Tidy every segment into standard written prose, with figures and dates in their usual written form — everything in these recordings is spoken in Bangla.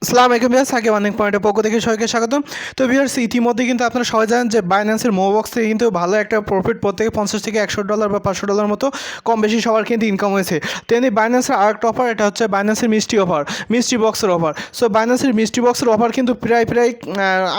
আসসালামু আলাইকুম ভিউয়ার্স, সাকিব অনেক পয়েন্টের পক্ষ থেকে সবাইকে স্বাগতম। তো ভিউয়ার্স, ইতিমধ্যে কিন্তু আপনারা সবাই জানেন যে বাইন্যান্সের মোবক্স থেকে কিন্তু ভালো একটা প্রফিট প্রত্যেকে $50 থেকে $100 বা $500 মতো কম বেশি সবার কিন্তু ইনকাম হয়েছে। তেমনি বাইন্যান্সের আরেকটা অফার, এটা হচ্ছে বাইন্যান্সের মিষ্টি অফার, মিষ্টি বক্সের অফার। সো বাইন্যান্সের মিষ্টি বক্সের অফার কিন্তু প্রায়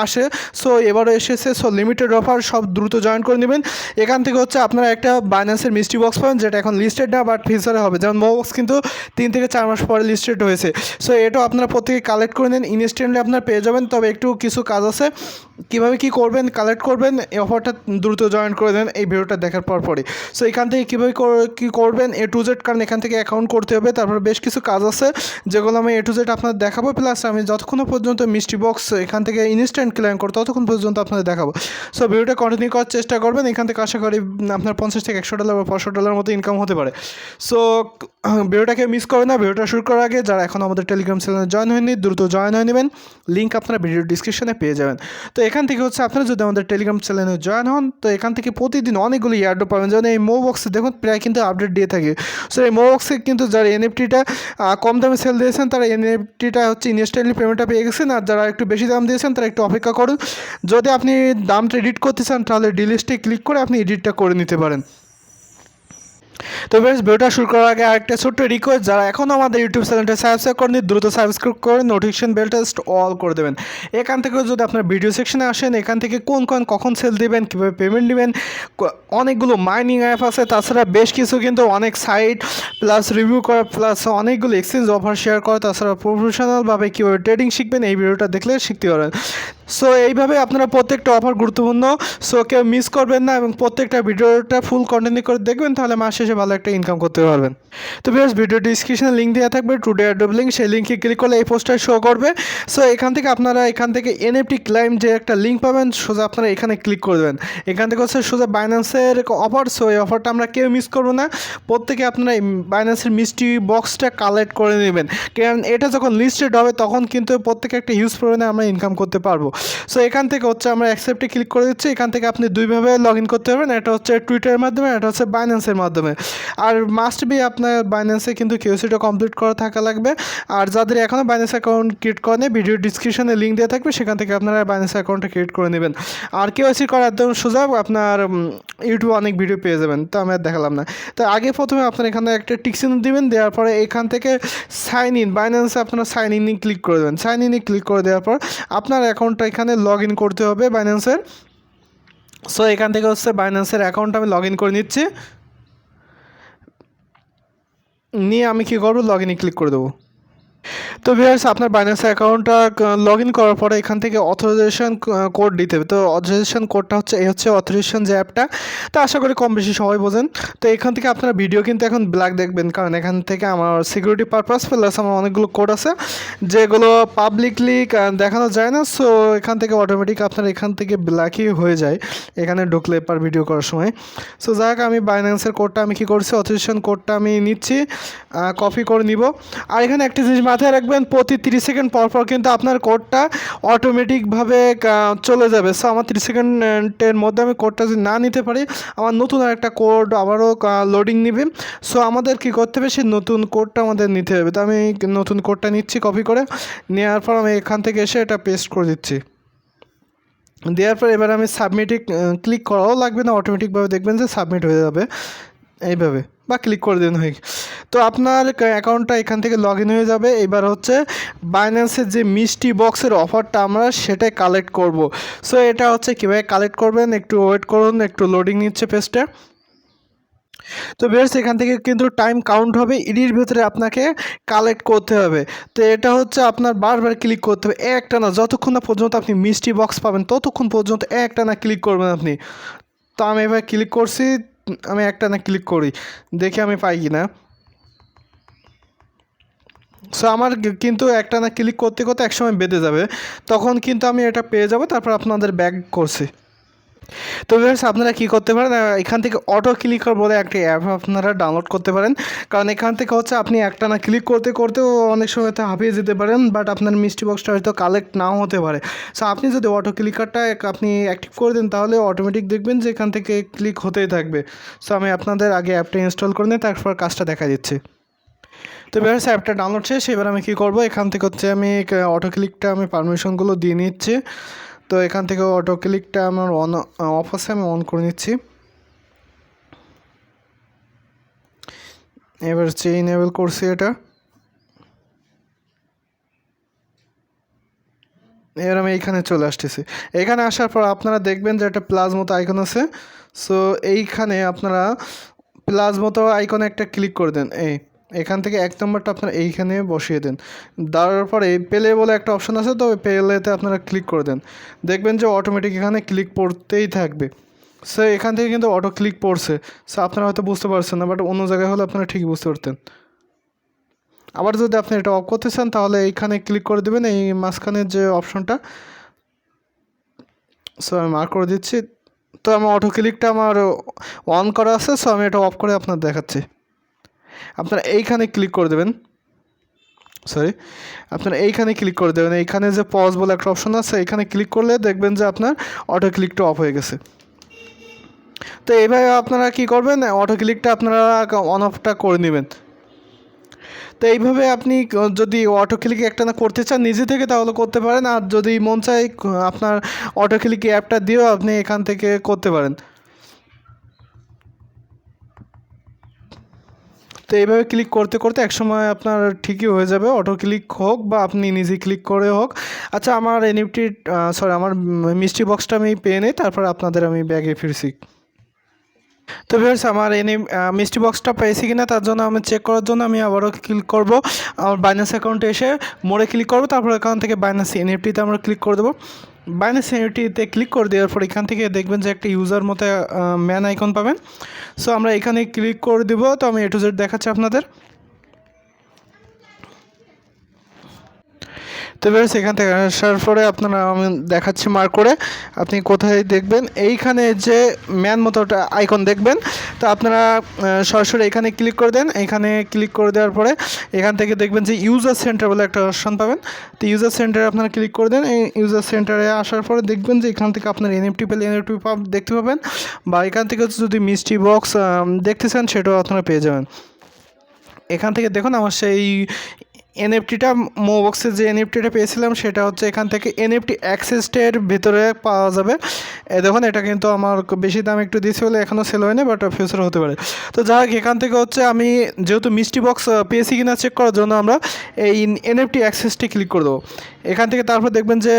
আসে। সো এবারও এসেছে। সো লিমিটেড অফার, সব দ্রুত জয়েন করে নেবেন। এখান থেকে হচ্ছে আপনারা একটা বাইন্যান্সের মিষ্টি বক্স পাবেন, যেটা এখন লিস্টেড না, বাট ফিউচারে হবে। যেমন মোবক্স কিন্তু 3 থেকে 4 মাস পরে লিস্টেড হয়েছে। সো এটাও আপনারা প্রত্যেকে কালেক্ট করে নেন, ইনস্ট্যান্টলি আপনার পেয়ে যাবেন। তবে একটু কিছু কাজ আছে, কীভাবে কী করবেন, কালেক্ট করবেন, এই অফারটা দ্রুত জয়েন করে দেন এই ভিডিওটা দেখার পরই। সো এখান থেকে কীভাবে কী করবেন A to Z, কারণ এখান থেকে অ্যাকাউন্ট করতে হবে। তারপর বেশ কিছু কাজ আছে যেগুলো আমি A to Z আপনাদের দেখাবো, প্লাস আমি যতক্ষণ পর্যন্ত মিষ্টি বক্স এখান থেকে ইনস্ট্যান্ট ক্লেম করো ততক্ষণ পর্যন্ত আপনাদের দেখাবো। সো ভিডিওটা কন্টিনিউ করার চেষ্টা করবেন। এখান থেকে আশা করি আপনার $50 থেকে $100 বা $500 মতো ইনকাম হতে পারে। সো ভিডিওটাকে মিস করে না। ভিডিওটা শুরু করার আগে যারা এখন আমাদের টেলিগ্রাম চ্যানেলে জয়েন হয়নি, দ্রুত জয়েন হয়ে নেবেন। লিঙ্ক আপনারা ভিডিও ডিসক্রিপশনে পেয়ে যাবেন। তো এখান থেকে হচ্ছে আপনারা যদি আমাদের টেলিগ্রাম চ্যানেলে জয়েন হন, তো এখান থেকে প্রতিদিন অনেকগুলো এয়ারড্রপ পাবেন। যেমন এই মো বক্সে দেখুন প্রায় কিন্তু আপডেট দিয়ে থাকে। সো এই মো বক্সে কিন্তু যারা এনএফটিটা কম দামে সেল দিয়েছেন, তারা এনএফটিটা হচ্ছে ইনস্ট্যান্টলি পেমেন্টটা পেয়ে গেছেন। আর যারা একটু বেশি দাম দিয়েছেন, তারা একটু অপেক্ষা করুন। যদি আপনি দামটা এডিট করতে চান, তাহলে ডিলিস্টে ক্লিক করে আপনি এডিটটা করে নিতে পারেন। তো বেশ, ভিডিওটা শুরু করার আগে আরেকটা ছোট্ট রিকোয়েস্ট, যারা এখনও আমাদের ইউটিউব চ্যানেলটা সাবস্ক্রাইব করেনি, দ্রুত সাবস্ক্রাইব করে নোটিফিকেশন বেলটা জাস্ট অল করে দেবেন। এখান থেকে যদি আপনার ভিডিও সেকশনে আসেন, এখান থেকে কোন কখন সেল দেবেন, কীভাবে পেমেন্ট নেবেন, অনেকগুলো মাইনিং অ্যাপ আছে। তাছাড়া বেশ কিছু কিন্তু অনেক সাইট প্লাস রিভিউ করা, প্লাস অনেকগুলো এক্সচেঞ্জ অফার শেয়ার করা। তাছাড়া প্রফেশনালভাবে কীভাবে ট্রেডিং শিখবেন, এই ভিডিওটা দেখলে শিখতে পারেন। সো এইভাবে আপনারা প্রত্যেকটা অফার গুরুত্বপূর্ণ, সো কেউ মিস করবেন না এবং প্রত্যেকটা ভিডিওটা ফুল কন্টিনিউ করে দেখবেন, তাহলে মাস শেষে ভালো একটা ইনকাম করতে পারবেন। তো ভিউয়ার্স, ভিডিও ডিসক্রিপশনে লিঙ্ক দেওয়া থাকবে, টুডে এয়ারড্রপ লিঙ্ক, সেই লিঙ্কে ক্লিক করলে এই পোস্টটা শো করবে। সো এখান থেকে আপনারা এখান থেকে এনএফটি ক্লাইম যে একটা লিঙ্ক পাবেন, সোজা আপনারা এখানে ক্লিক করে দেবেন। এখান থেকে হচ্ছে সোজা বাইন্যান্সের অফার। সো এই অফারটা আমরা কেউ মিস করবো না। প্রত্যেকে আপনারা এই বাইন্যান্সের মিষ্টি বক্সটা কালেক্ট করে নেবেন, কারণ এটা যখন লিস্টেড হবে তখন কিন্তু প্রত্যেকে একটা হিউজ পরিমাণে আমরা ইনকাম করতে পারবো। সো এখান থেকে হচ্ছে আমরা অ্যাকসেপ্টে ক্লিক করে দিচ্ছি। এখান থেকে আপনি দুইভাবে লগ ইন করতে পারবেন, এটা হচ্ছে টুইটারের মাধ্যমে, এটা হচ্ছে বাইন্যান্সের মাধ্যমে। আর মাস্ট বি আপনার বাইন্যান্সে কিন্তু কেওসিটা কমপ্লিট করা থাকা লাগবে। আর যাদের এখনও বাইন্যান্স অ্যাকাউন্ট ক্রিয়েট করেনি, ভিডিও ডিসক্রিপশনে লিঙ্ক দেওয়া থাকবে, সেখান থেকে আপনারা বাইন্যান্স অ্যাকাউন্টটা ক্রিয়েট করে নেবেন। আর কেওসি করার একদম সোজা, আপনার ইউটিউবে অনেক ভিডিও পেয়ে যাবেন, তো আমি আর দেখালাম না। তো আগে প্রথমে আপনার এখানে একটা টিকচিহ্ন দিবেন, দেওয়ার পরে এখান থেকে সাইন ইন, বাইন্যান্সে আপনারা সাইন ইনে ক্লিক করে দেবেন। সাইন ইনে ক্লিক করে দেওয়ার পর আপনার অ্যাকাউন্টটা এখানে লগ ইন করতে হবে বাইন্যান্সের। সো এখান থেকে হচ্ছে বাইন্যান্সের অ্যাকাউন্ট আমি লগ ইন করে নিচ্ছি। নিয়ে আমি কী করবো, লগ ইনে ক্লিক করে দেবো। তো ভিউয়ার্স, আপনার বাইন্যান্স অ্যাকাউন্টটা লগ ইন করার পরে এখান থেকে অথরাইজেশন কোড দিতে হবে। তো অথরাইজেশন কোডটা হচ্ছে এই হচ্ছে অথরাইজেশন যে অ্যাপটা, তো আশা করি কম বেশি সবাই বোঝেন। তো এখান থেকে আপনারা ভিডিও কিন্তু এখন ব্ল্যাক দেখবেন, কারণ এখান থেকে আমার সিকিউরিটি পারপাস প্লাস আমার অনেকগুলো কোড আছে যেগুলো পাবলিকলি দেখানো যায় না। সো এখান থেকে অটোমেটিক আপনার এখান থেকে ব্ল্যাকই হয়ে যায় এখানে ঢুকলে পার ভিডিও করার সময়। সো যাক, আমি বাইন্যান্সের কোডটা আমি কী করছি, অথরাইজেশন কোডটা আমি নিচ্ছি, কপি করে নিব। আর এখানে একটা জিনিস মাথায় রাখবেন, প্রতি 30 সেকেন্ড পর পর কিন্তু আপনার কোডটা অটোমেটিকভাবে চলে যাবে। সো আমার 30 সেকেন্ডের মধ্যে আমি কোডটা যদি না নিতে পারি, আমার নতুন আর একটা কোড আবারও লোডিং নেবে। সো আমাদের কী করতে হবে, সেই নতুন কোডটা আমাদের নিতে হবে। তো আমি নতুন কোডটা নিচ্ছি কপি করে, নেওয়ার পর আমি এখান থেকে এসে এটা পেস্ট করে দিচ্ছি। দেওয়ার পর এবার আমি সাবমিটে ক্লিক করাও লাগবে না, অটোমেটিকভাবে দেখবেন যে সাবমিট হয়ে যাবে এইভাবে, বা ক্লিক করে দিন হয়ে। তো আপনার অ্যাকাউন্টটা এখান থেকে লগ ইন হয়ে যাবে। এবার হচ্ছে বাইন্যান্সের যে মিষ্টি বক্সের অফারটা আমরা সেটাই কালেক্ট করব। সো এটা হচ্ছে কীভাবে কালেক্ট করবেন, একটু ওয়েট করুন, একটু লোডিং নিচ্ছে পেজটা। তো বেশ, এখান থেকে কিন্তু টাইম কাউন্ট হবে, এর ভিতরে আপনাকে কালেক্ট করতে হবে। তো এটা হচ্ছে আপনার বারবার ক্লিক করতে হবে, একটা না, যতক্ষণ না পর্যন্ত আপনি মিষ্টি বক্স পাবেন ততক্ষণ পর্যন্ত একটা না ক্লিক করবেন আপনি। তো আমি এবার ক্লিক করছি, আমি একটা না ক্লিক করি, দেখি আমি পাই কি না। সো আমার কিন্তু একটা না ক্লিক করতে করতে একসময় বেঁধে যাবে, তখন কিন্তু আমি এটা পেয়ে যাব, তারপর আপনাদের ব্যাক করছি। তো ভিউয়ার্স, আপনারা কী করতে পারেন, এখান থেকে অটো ক্লিকার বলে একটা অ্যাপ আপনারা ডাউনলোড করতে পারেন। কারণ এখান থেকে হচ্ছে আপনি একটা না ক্লিক করতে করতেও অনেক সময় তো হাঁপিয়ে যেতে পারেন, বাট আপনার মিষ্টি বক্সটা হয়তো কালেক্ট নাও হতে পারে। সো আপনি যদি অটো ক্লিকারটা আপনি অ্যাক্টিভ করে দেন, তাহলে অটোমেটিক দেখবেন যে এখান থেকে ক্লিক হতেই থাকবে। সো আমি আপনাদের আগে অ্যাপটা ইনস্টল করে নিই, তারপর কাজটা দেখা দিচ্ছি। তো ভিউয়ার্স অ্যাপটা ডাউনলোড শেষ। এবার আমি কী করবো, এখান থেকে হচ্ছে আমি অটো ক্লিকটা আমি পারমিশনগুলো দিয়ে নিচ্ছি। তো এখান থেকে অটো ক্লিকটা আমার অফ আছে, আমি অন করে নিচ্ছি। এবার হচ্ছে ইনেবল করছি এটা। এবার আমি এইখানে চলে আসতেছি। এখানে আসার পর আপনারা দেখবেন যে একটা প্লাস মতো আইকন আছে। সো এইখানে আপনারা প্লাস মতো আইকনে একটা ক্লিক করে দেন। এখান থেকে 1 নম্বরটা আপনারা এইখানে বসিয়ে দেন। দেওয়ার পরে পেলে বলে একটা অপশন আছে, তো পেলেতে আপনারা ক্লিক করে দেন। দেখবেন যে অটোমেটিক এখানে ক্লিক পড়তেই থাকবে। সো এখান থেকে কিন্তু অটো ক্লিক পড়ছে। সো আপনারা হয়তো বুঝতে পারছেন না, বাট অন্য জায়গায় হলে আপনারা ঠিকই বুঝতে পারতেন। আবার যদি আপনি এটা অফ করতে চান তাহলে এইখানে ক্লিক করে দেবেন, এই মাঝখানের যে অপশনটা। সো আমি মার্ক করে দিচ্ছি। তো আমার অটো ক্লিকটা আমার অন করা আছে। সো আমি এটা অফ করে আপনার দেখাচ্ছি। আপনারা এইখানে ক্লিক করে দেবেন, আপনারা এইখানে ক্লিক করে দেবেন। এইখানে যে পজ বলে একটা অপশন আছে, এখানে ক্লিক করলে দেখবেন যে আপনার অটো ক্লিকটা অফ হয়ে গেছে। তো এইভাবে আপনারা কি করবেন, অটো ক্লিকটা আপনারা অন অফটা করে নেবেন। তো এইভাবে আপনি যদি অটো ক্লিক একটা না করতে চান নিজে থেকে তাহলে করতে পারেন, আর যদি মন চায় আপনার অটো ক্লিক অ্যাপটা দিয়েও আপনি এখান থেকে করতে পারেন। তো এইভাবে ক্লিক করতে করতে একসময় আপনার ঠিকই হয়ে যাবে, অটো ক্লিক হোক বা আপনি নিজে ক্লিক করে হোক। আচ্ছা, আমার এনএফটি আমার মিস্ট্রি বক্সটা আমি পেয়ে নিই, তারপর আপনাদের আমি ব্যাগে ফিরছি। তো ভিউয়ার্স আমার মিস্ট্রি বক্সটা পেয়েছি কিনা তার জন্য আমি চেক করার জন্য আমি আবারও ক্লিক করব। আমার বাইন্যান্স অ্যাকাউন্টে এসে মোড়ে ক্লিক করব, তারপর অ্যাকাউন্ট থেকে বাইন্যান্স এনএফটিতে আমরা ক্লিক করে দেবো। বাইন্যান্স এনএফটিতে ক্লিক করে দেওয়ার পর এখান থেকে দেখবেন যে একটা ইউজার মতো ম্যান আইকন পাবেন। সো আমরা এখানে ক্লিক করে দেবো। তো আমি A to Z দেখাচ্ছি আপনাদের। তো ভিউয়ার্স এখান থেকে আসার পরে আপনারা আমি দেখাচ্ছি মার্ক করে, আপনি কোথায় দেখবেন এইখানে যে ম্যান মতো আইকন দেখবেন। তো আপনারা সরাসরি এখানে ক্লিক করে দেন। এখানে ক্লিক করে দেওয়ার পরে এখান থেকে দেখবেন যে ইউজার সেন্টার বলে একটা অপশন পাবেন। তো ইউজার সেন্টারে আপনারা ক্লিক করে দেন। এই ইউজার সেন্টারে আসার পরে দেখবেন যে এখান থেকে আপনার এনএফটি পেলে এনএফটি দেখতে পাবেন, বা এখান থেকে যদি মিস্ট্রি বক্স দেখতে চান সেটাও আপনারা পেয়ে যাবেন। এখান থেকে দেখুন আমার সেই এনএফটিটা মোবক্সে যে এনএফটিটা পেয়েছিলাম সেটা হচ্ছে এখান থেকে এনএফটি অ্যাক্সেসটের ভেতরে পাওয়া যাবে। দেখুন এটা কিন্তু আমার বেশি দাম একটু দিয়েছে বলে এখনও সেল হয়নি, বাট ফিউচার হতে পারে। তো যাই হোক, এখান থেকে হচ্ছে আমি যেহেতু মিস্ট্রি বক্স পেয়েছি কিনা চেক করার জন্য আমরা এই এনএফটি অ্যাক্সেসটি ক্লিক করে দেবো। এখান থেকে তারপর দেখবেন যে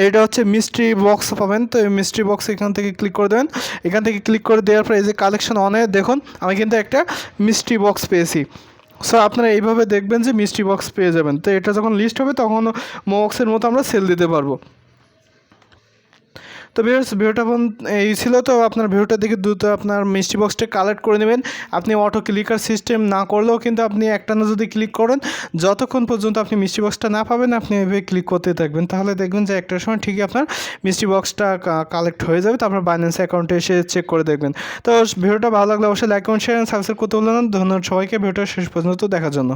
এটা হচ্ছে মিস্ট্রি বক্স পাবেন। তো এই মিস্ট্রি বক্স এখান থেকে ক্লিক করে দেবেন। এখান থেকে ক্লিক করে দেওয়ার পর এই যে কালেকশন অনে দেখুন আমি কিন্তু একটা মিস্ট্রি বক্স পেয়েছি। সো আপনারা এইভাবে দেখবেন যে মিস্ট্রি বক্স পেয়ে যাবেন। তো এটা যখন লিস্ট হবে তখন বক্সের মতো আমরা সেল দিতে পারবো। তো ভিউয়ার্স ভিডিওটা এই ছিল। তো আপনার ভিডিওটা দেখে দ্রুত আপনার মিস্ট্রি বক্সটা কালেক্ট করে নেবেন। আপনি অটো ক্লিকার সিস্টেম না করলেও কিন্তু আপনি একটা না যদি ক্লিক করেন, যতক্ষণ পর্যন্ত আপনি মিস্ট্রি বক্সটা না পাবেন আপনি এভাবে ক্লিক করতে থাকবেন, তাহলে দেখবেন যে একটার সময় ঠিকই আপনার মিস্ট্রি বক্সটা কালেক্ট হয়ে যাবে। তারপর বাইন্যান্স অ্যাকাউন্টে এসে চেক করে দেখবেন। তো ভিডিওটা ভালো লাগলে অবশ্যই লাইক কমেন্ট শেয়ার সাবস্ক্রাইব করতে বলবেন না। ধন্যবাদ সবাইকে ভিডিওটা শেষ পর্যন্ত দেখার জন্য।